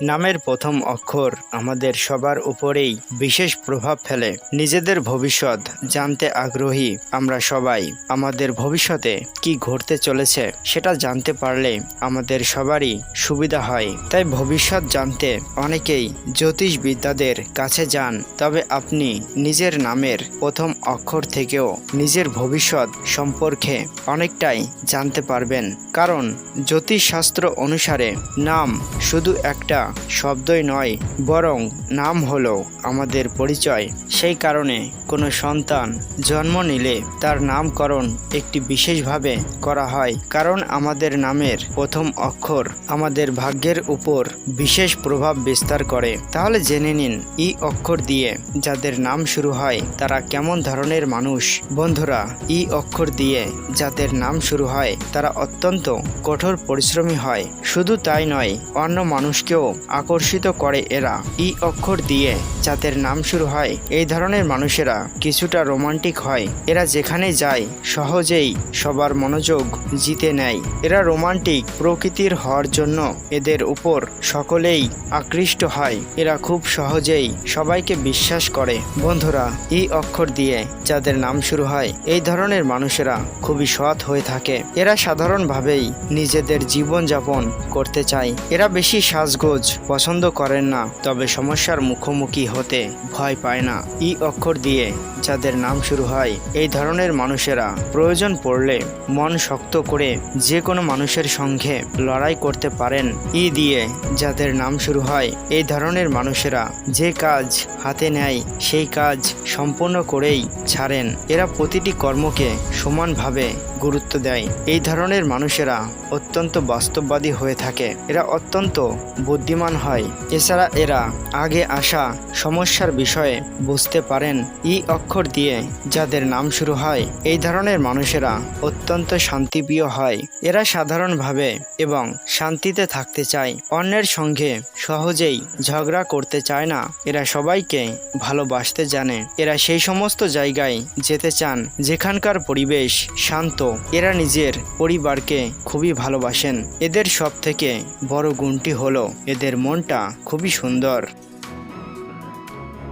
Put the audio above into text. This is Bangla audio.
নামের প্রথম অক্ষর আমাদের সবার উপরেই বিশেষ প্রভাব ফেলে। নিজেদের ভবিষ্যৎ জানতে আগ্রহী আমরা সবাই। আমাদের ভবিষ্যতে কি ঘটতে চলেছে সেটা জানতে পারলে আমাদের সবারই সুবিধা হয়। তাই ভবিষ্যৎ জানতে অনেকেই জ্যোতিষবিদ্যাদের কাছে যান। তবে আপনি নিজের নামের প্রথম অক্ষর থেকেও নিজের ভবিষ্যৎ সম্পর্কে অনেকটাই জানতে পারবেন। কারণ জ্যোতিষশাস্ত্র অনুসারে নাম শুধু একটা শব্দই নয়, বরং নাম হলো আমাদের পরিচয়। সেই কারণে কোনো সন্তান জন্ম নিলে তার নামকরণ একটি বিশেষভাবে করা হয়, কারণ আমাদের নামের প্রথম অক্ষর আমাদের ভাগ্যের উপর বিশেষ প্রভাব বিস্তার করে। তাহলে জেনে নিন, ই অক্ষর দিয়ে যাদের নাম শুরু হয় তারা কেমন ধরনের মানুষ। বন্ধুরা, ই অক্ষর দিয়ে যাদের নাম শুরু হয় তারা অত্যন্ত কঠোর পরিশ্রমী হয়। শুধু তাই নয়, অন্য মানুষকেও আকর্ষিত করে এরা। ই অক্ষর দিয়ে যাদের নাম শুরু হয় এই ধরনের মানুষেরা কিছুটা রোমান্টিক হয়। এরা যেখানে যায় সহজেই সবার মনোযোগ জিতে নেয়। এরা রোমান্টিক প্রকৃতির হওয়ার জন্য এদের উপর সকলেই আকৃষ্ট হয়। এরা খুব সহজেই সবাইকে বিশ্বাস করে। বন্ধুরা, ই অক্ষর দিয়ে যাদের নাম শুরু হয় এই ধরনের মানুষেরা খুবই সৎ হয়ে থাকে। এরা সাধারণভাবেই নিজেদের জীবনযাপন করতে চায়। এরা বেশি সাজগোজ পছন্দ করেন না, তবে সমস্যার মুখোমুখি হতে ভয় পায় না। ই অক্ষর দিয়ে যাদের নাম শুরু হয় এই ধরনের মানুষেরা প্রয়োজন পড়লে মন শক্ত করে যে কোনো মানুষের সঙ্গে লড়াই করতে পারেন। ই দিয়ে যাদের নাম শুরু হয় এই ধরনের মানুষেরা যে কাজ হাতে নেয় সেই কাজ সম্পূর্ণ করেই ছাড়েন। এরা প্রতিটি কর্মকে সমানভাবে গুরুত্ব দেয়। এই ধরনের মানুষেরা অত্যন্ত বাস্তববাদী হয়ে থাকে। এরা অত্যন্ত বুদ্ধিমান হয়। এছাড়া এরা আগে আসা সমস্যার বিষয়ে বুঝতে পারেন। ই অক্ষর দিয়ে যাদের নাম শুরু হয় এই ধরনের মানুষেরা অত্যন্ত শান্তিপ্রিয় হয়। এরা সাধারণভাবে এবং শান্তিতে থাকতে চায়। অন্যের সঙ্গে সহজেই ঝগড়া করতে চায় না। এরা সবাইকে ভালোবাসতে জানে। এরা সেই সমস্ত জায়গায় যেতে চান যেখানকার পরিবেশ শান্ত। এরা নিজের পরিবারকে খুবই ভালোবাসেন। এদের সব থেকে বড় গুণটি হলো এদের মনটা খুবই সুন্দর।